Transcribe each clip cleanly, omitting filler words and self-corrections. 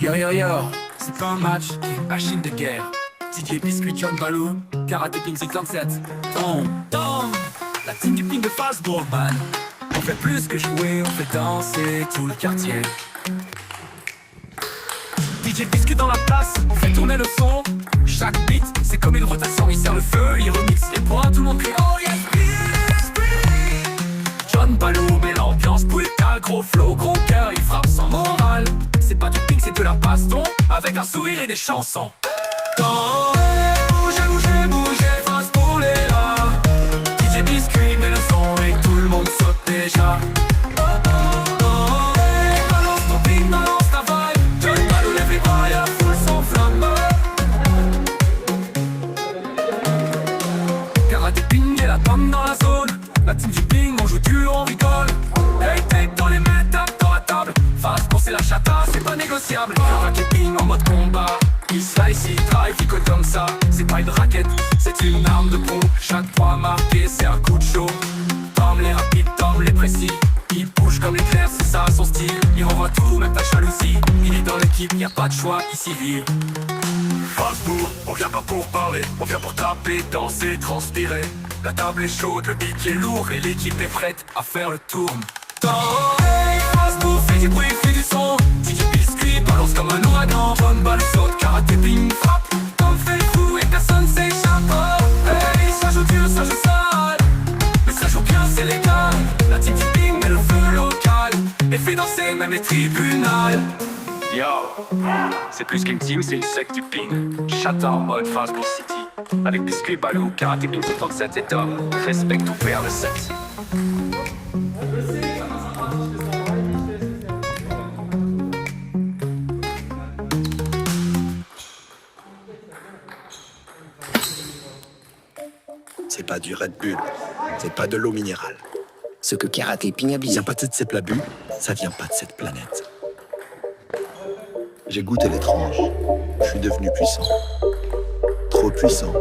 Yo yo yo, c'est pas un match, c'est une machine de guerre. DJ Biscuit, John Balou, Karate Ping 57. Tom, la team du Ping de Fastball, man. On fait plus que jouer, on fait danser tout le quartier. DJ Biscuit dans la place, on fait tourner le son. Chaque beat, c'est comme une rotation, il sert le feu, il remixe les points, tout le monde crie oh yes, Biscuit. John Balou met l'ambiance brutale, gros flow, gros cœur, il frappe sans morale. C'est pas du ping, c'est de la baston, avec un sourire et des chansons. Quand bougez, bougez, bougez, Fastball est là. DJ Biscuit met le son et tout le monde saute déjà. Balance ton ping, balance ta vibe. John Balou lève les bras et la foule s'enflamme. Karate Ping et la pomme dans la zone. La team du ping, on joue dur, on rigole. Hey, tape dans les mains, tape dans la table. Fastball c'est la chata, c'est pas négociable. Karate Ping en mode combat. Il slice, il drive, il code comme ça. C'est pas une raquette, c'est une arme de pompe. Chaque point marqué, c'est un coup de chaud. Tom les rapides, Tom les précis. Il bouge comme l'éclair, c'est ça son style. Il renvoie tout, même ta jalousie. Il est dans l'équipe, y a pas de choix, ici civil. Fastball, on vient pas pour parler. On vient pour taper, danser, transpirer. La table est chaude, le beat est lourd. Et l'équipe est prête à faire le tour. Fastball fait du bruit, fait du son. DJ Biscuit balance comme un ouragan. John Balou saute, Karate Ping frappe. Tom fait le fou et personne s'échappe. Hey, ça joue dur, ça joue sale. Mais ça joue bien, c'est légal. La team du ping met le feu local et fait danser même les tribunals. Yo, c'est plus qu'une team, c'est une secte du ping. Chata en mode Fastball City. Avec Biscuit, Balou, Karate Ping 57 et Tom. Respecte ou perds le sexe. C'est pas du Red Bull, c'est pas de l'eau minérale. Ce que Karate Ping a Vient besoin. pas de cette l'abus, ça vient pas de cette planète. J'ai goûté l'étrange, je suis devenu puissant. Trop puissant.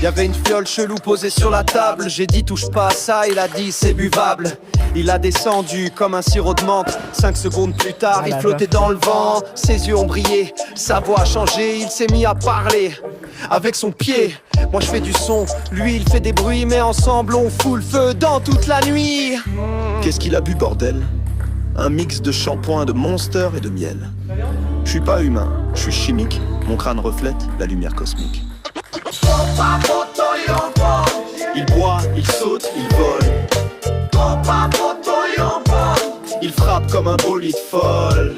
Y'avait une fiole chelou posée sur la table. J'ai dit touche pas à ça, il a dit c'est buvable. Il a descendu comme un sirop de menthe. 5 secondes plus tard, il flottait dans le vent. Ses yeux ont brillé, sa voix a changé. Il s'est mis à parler avec son pied. Moi je fais du son, lui il fait des bruits. Mais ensemble on fout le feu dans toute la nuit. Qu'est-ce qu'il a bu, bordel? Un mix de shampoing, de Monster et de miel. Je suis pas humain, je suis chimique. Mon crâne reflète la lumière cosmique. Il boit, il saute, il vole. Il frappe comme un bolide folle.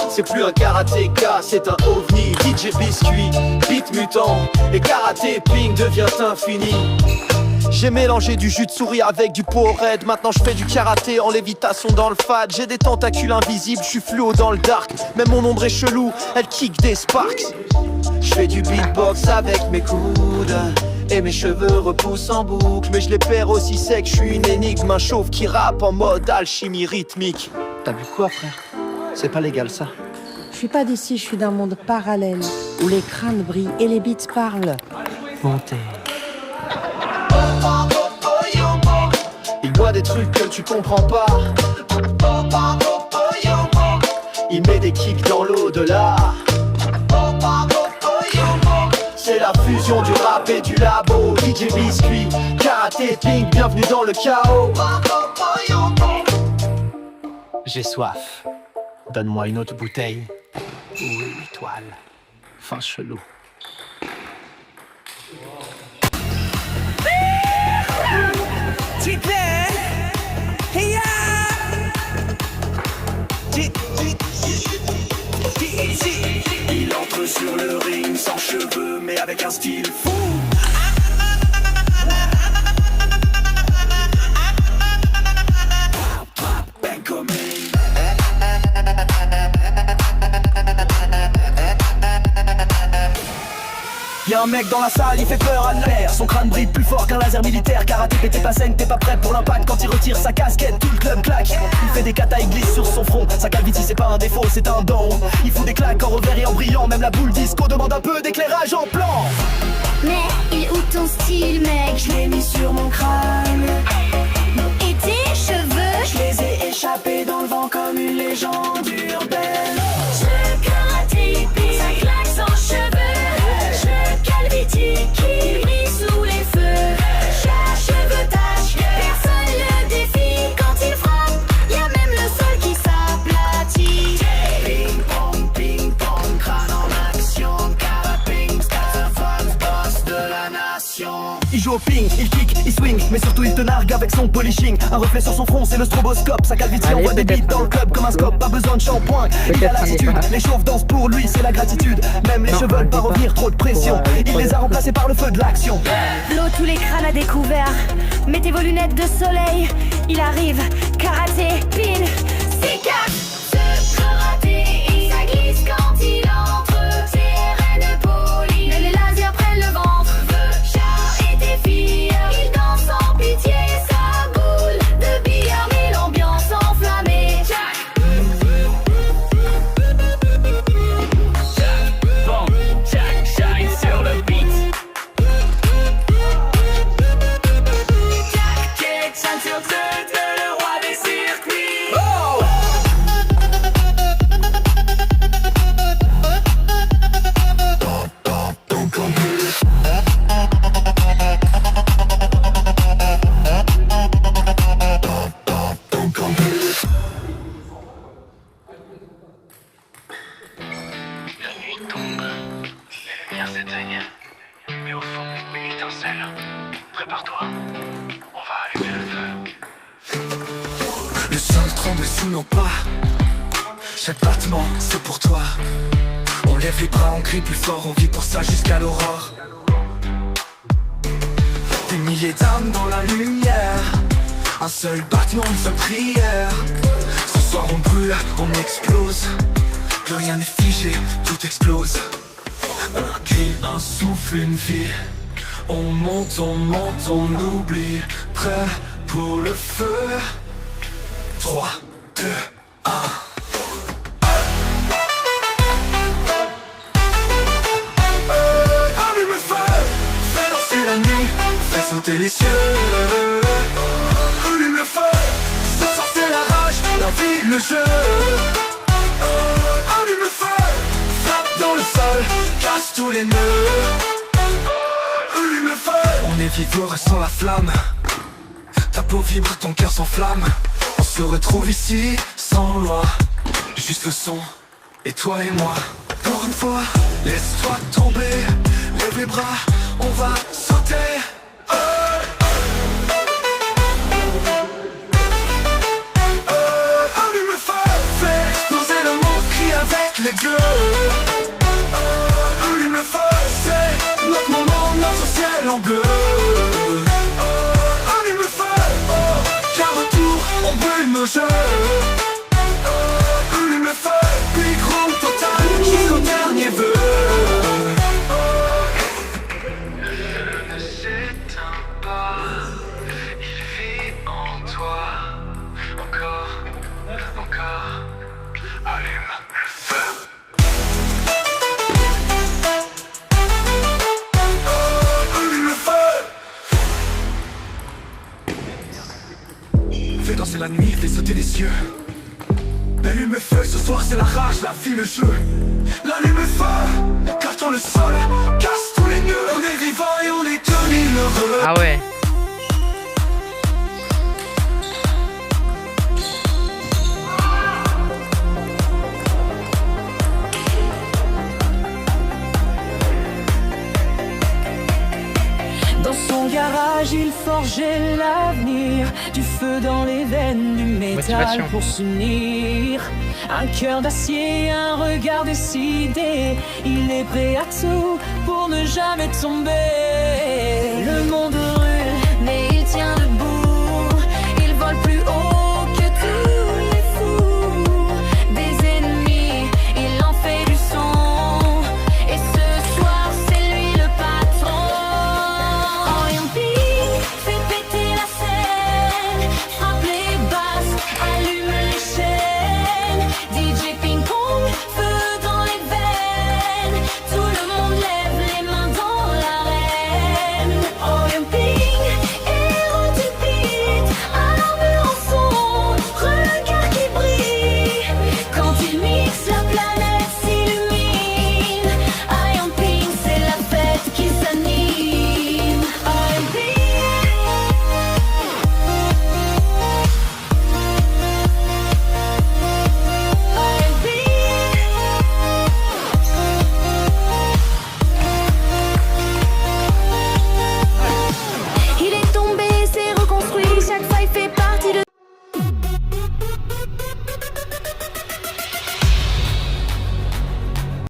C'est plus un karatéka, c'est un ovni. DJ Biscuit, beat mutant. Et Karate Ping devient infini. J'ai mélangé du jus de souris avec du Powerade. Maintenant je fais du karaté en lévitation dans le fad. J'ai des tentacules invisibles, je suis fluo dans le dark. Même mon ombre est chelou, elle kick des sparks. Je fais du beatbox avec mes coudes et mes cheveux repoussent en boucle. Mais je les perds aussi sec, je suis une énigme. Un chauve qui rappe en mode alchimie rythmique. T'as vu quoi frère? C'est pas légal ça. Je suis pas d'ici, je suis d'un monde parallèle où les crânes brillent et les beats parlent. Montez. Il boit des trucs que tu comprends pas. Il met des kicks dans l'au-delà. C'est la fusion du rap et du labo. DJ Biscuit, Karate Ping, bienvenue dans le chaos. J'ai soif. Donne-moi une autre bouteille. Ou une étoile. Fin chelou. Il entre sur le ring sans cheveux mais avec un style fou. Ben comme Y'a un mec dans la salle, il fait peur à l'air. Son crâne brille plus fort qu'un laser militaire. Karaté, t'es pas saine, t'es pas prêt pour l'impact. Quand il retire sa casquette, tout le club claque. Il fait des katas, il glisse sur son front. Sa calvitie c'est pas un défaut, c'est un don. Il fout des claques en revers et en brillant. Même la boule disco demande un peu d'éclairage en plan. Mais il est où ton style, mec? Je l'ai mis sur mon crâne. tapé dans le vent comme une légende urbaine. Je karaté ping, ça claque sans cheveux. Je calviti qui brille sous les feux. Cheveux tache, personne le défie. Quand il frappe, y'a même le sol qui s'aplatit. Ping pong, crâne en action. Karaping, Scarface, boss de la nation. Il joue au ping, il kick, il swing, mais surtout il te nargue avec son polishing. Un reflet sur son front, c'est le stroboscope. Sa calvitie envoie des beats dans le club comme un scope. Pas besoin de shampoing, il a l'attitude. Les chauves dansent pour lui, c'est la gratitude. Même les cheveux veulent pas revenir, trop de pression. Il les a remplacés par le feu de l'action. L'eau, tous les crânes à découvert. Mettez vos lunettes de soleil. Il arrive, karaté, pin, c'est cash. Ce karaté, ça glisse quand il entre. C'est RN poli, mais les lasers prennent le ventre. Char et défi, il danse sans pitié. Ça boule de billard, mais l'ambiance enflammée. Bon, Jack shine sur le beat. Jack shine sur le roi des circuits. Mais au fond, une étincelle. Prépare-toi, on va allumer le feu. Le sol tremble sous nos pas. Chaque battement, c'est pour toi. On lève les bras, on crie plus fort, on vit pour ça jusqu'à l'aurore. Des milliers d'âmes dans la lumière. Un seul battement, une seule prière. Ce soir on brûle, on explose. Plus rien n'est figé, tout explose. Un cri, un souffle, une vie. On monte, on oublie. Prêt pour le feu. 3, 2, 1. Allume le feu, fais danser la nuit, fais sauter les cieux. Allume le feu, ce soir c'est la rage, la vie, le jeu. Allume le feu, frappe dans le sol, casse tous les nœuds. Allume le feu, on est vivant, ressent la flamme. Ta peau vibre, ton cœur s'enflamme. On se retrouve ici, sans loi. Juste le son, et toi et moi. Encore une fois, laisse-toi tomber. Lève les bras, on va sauter. Allume le feu, fais exploser le monde, crie avec les gueux. Allume le feu, c'est notre moment, notre ciel en bleu. Allume le feu, car retour, on brûle nos jeux. Allume le feu, micro total, jusqu'au dernier vœu. Le feu ne s'éteint pas, il vit en toi. Encore, allume le feu. Allume le feu. Fais danser la nuit, fais sauter les cieux. Allume le feu, ce soir c'est la rage, la vie, le jeu. L'allume le feu, carton le sol, casse tous les nœuds. On est vivant et on est 2000 heureux. Ah ouais. Dans son garage, il forgeait l'avenir. Du feu dans les veines, du métal Motivation. pour s'unir. Un cœur d'acier, un regard décidé. Il est prêt à tout pour ne jamais tomber. Le monde